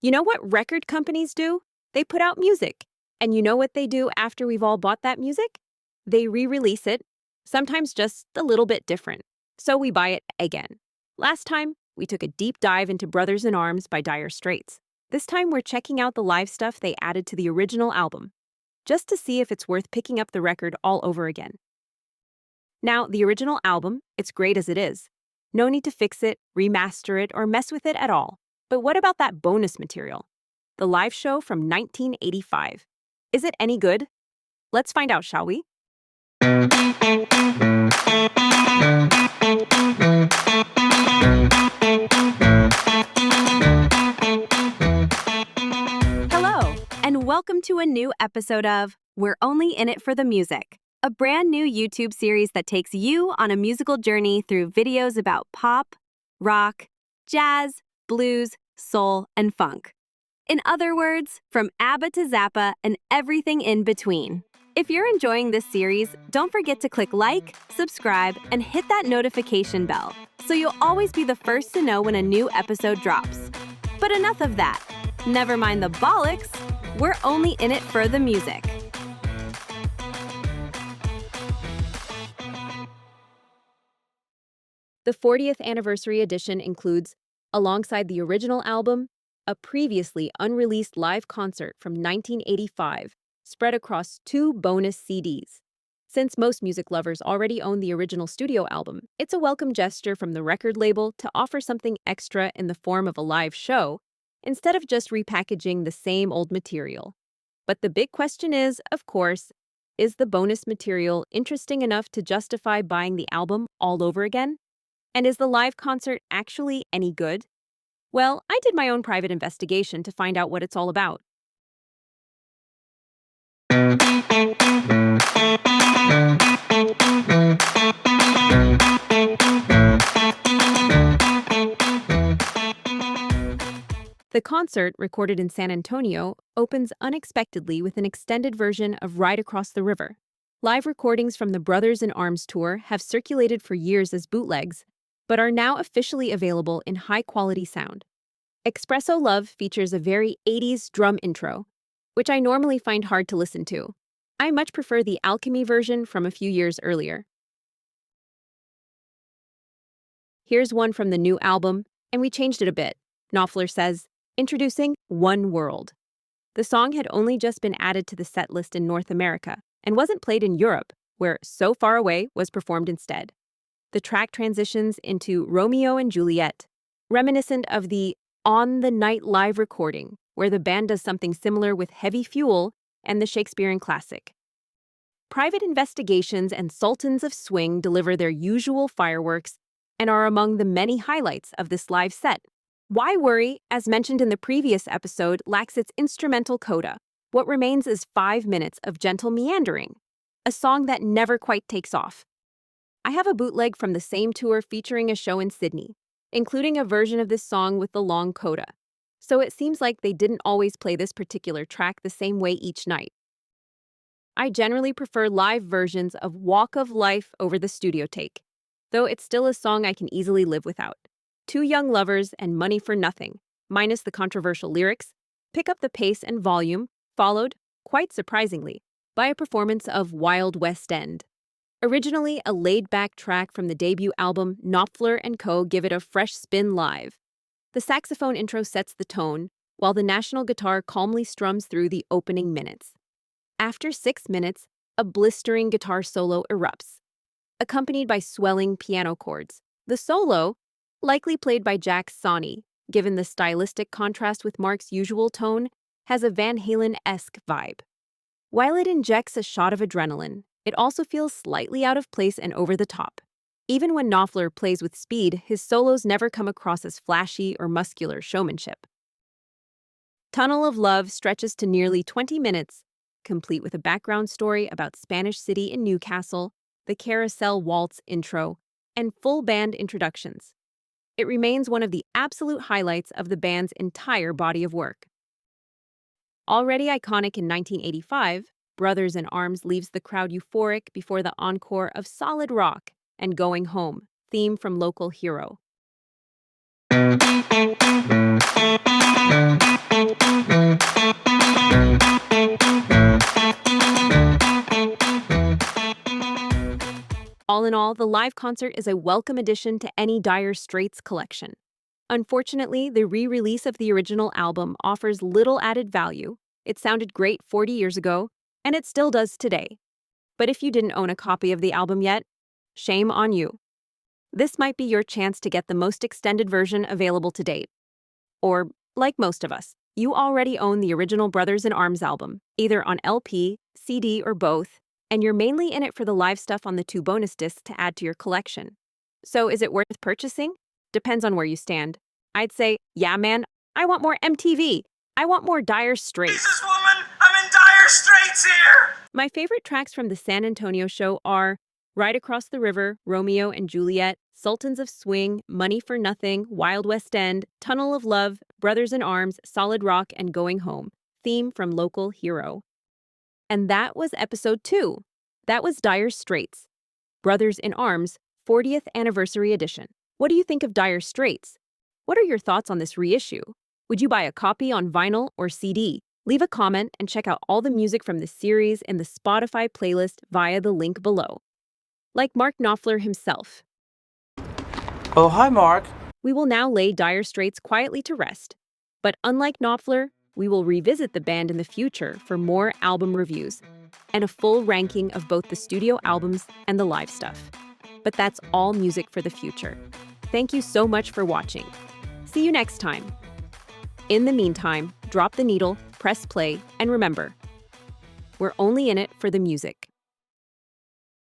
You know what record companies do? They put out music. And you know what they do after we've all bought that music? They re-release it, sometimes just a little bit different. So we buy it again. Last time, we took a deep dive into Brothers in Arms by Dire Straits. This time, we're checking out the live stuff they added to the original album, just to see if it's worth picking up the record all over again. Now, the original album, it's great as it is. No need to fix it, remaster it, or mess with it at all. But what about that bonus material? The live show from 1985. Is it any good? Let's find out, shall we? Hello, and welcome to a new episode of We're Only in It for the Music, a brand new YouTube series that takes you on a musical journey through videos about pop, rock, jazz, blues, soul, and funk. In other words, from ABBA to Zappa and everything in between. If you're enjoying this series, don't forget to click like, subscribe, and hit that notification bell so you'll always be the first to know when a new episode drops. But enough of that. Never mind the bollocks. We're only in it for the music. The 40th anniversary edition includes, alongside the original album, a previously unreleased live concert from 1985, spread across 2 bonus CDs. Since most music lovers already own the original studio album, it's a welcome gesture from the record label to offer something extra in the form of a live show, instead of just repackaging the same old material. But the big question is, of course, is the bonus material interesting enough to justify buying the album all over again? And is the live concert actually any good? Well, I did my own private investigation to find out what it's all about. The concert, recorded in San Antonio, opens unexpectedly with an extended version of Ride Across the River. Live recordings from the Brothers in Arms tour have circulated for years as bootlegs, but are now officially available in high-quality sound. Espresso Love features a very 80s drum intro, which I normally find hard to listen to. I much prefer the Alchemy version from a few years earlier. Here's one from the new album, and we changed it a bit. Knopfler says, introducing One World. The song had only just been added to the set list in North America and wasn't played in Europe, where So Far Away was performed instead. The track transitions into Romeo and Juliet, reminiscent of the On the Night live recording, where the band does something similar with Heavy Fuel and the Shakespearean classic. Private Investigations and Sultans of Swing deliver their usual fireworks and are among the many highlights of this live set. Why Worry, as mentioned in the previous episode, lacks its instrumental coda. What remains is 5 minutes of gentle meandering, a song that never quite takes off. I have a bootleg from the same tour featuring a show in Sydney, including a version of this song with the long coda. So it seems like they didn't always play this particular track the same way each night. I generally prefer live versions of Walk of Life over the studio take, though it's still a song I can easily live without. Two Young Lovers and Money for Nothing, minus the controversial lyrics, pick up the pace and volume, followed, quite surprisingly, by a performance of Wild West End. Originally a laid-back track from the debut album, Knopfler & Co. give it a fresh spin live. The saxophone intro sets the tone, while the national guitar calmly strums through the opening minutes. After 6 minutes, a blistering guitar solo erupts, accompanied by swelling piano chords. The solo, likely played by Jack Sonney, given the stylistic contrast with Mark's usual tone, has a Van Halen-esque vibe. While it injects a shot of adrenaline, it also feels slightly out of place and over the top. Even when Knopfler plays with speed, his solos never come across as flashy or muscular showmanship. Tunnel of Love stretches to nearly 20 minutes, complete with a background story about Spanish City in Newcastle, the Carousel Waltz intro, and full band introductions. It remains one of the absolute highlights of the band's entire body of work. Already iconic in 1985, Brothers in Arms leaves the crowd euphoric before the encore of Solid Rock and Going Home, theme from Local Hero. All in all, the live concert is a welcome addition to any Dire Straits collection. Unfortunately, the re-release of the original album offers little added value. It sounded great 40 years ago, and it still does today. But if you didn't own a copy of the album yet, shame on you. This might be your chance to get the most extended version available to date. Or, like most of us, you already own the original Brothers in Arms album, either on LP, CD, or both, and you're mainly in it for the live stuff on the 2 bonus discs to add to your collection. So is it worth purchasing? Depends on where you stand. I'd say, yeah man, I want more MTV. I want more Dire Straits. Jesus woman, I'm in dire straits here! My favorite tracks from the San Antonio show are Ride Across the River, Romeo and Juliet, Sultans of Swing, Money for Nothing, Wild West End, Tunnel of Love, Brothers in Arms, Solid Rock, and Going Home, theme from Local Hero. And that was episode 2. That was Dire Straits, Brothers in Arms, 40th Anniversary Edition. What do you think of Dire Straits? What are your thoughts on this reissue? Would you buy a copy on vinyl or CD? Leave a comment and check out all the music from the series in the Spotify playlist via the link below. Like Mark Knopfler himself. Oh, hi, Mark. We will now lay Dire Straits quietly to rest. But unlike Knopfler, we will revisit the band in the future for more album reviews and a full ranking of both the studio albums and the live stuff. But that's all music for the future. Thank you so much for watching. See you next time. In the meantime, drop the needle, press play, and remember, we're only in it for the music.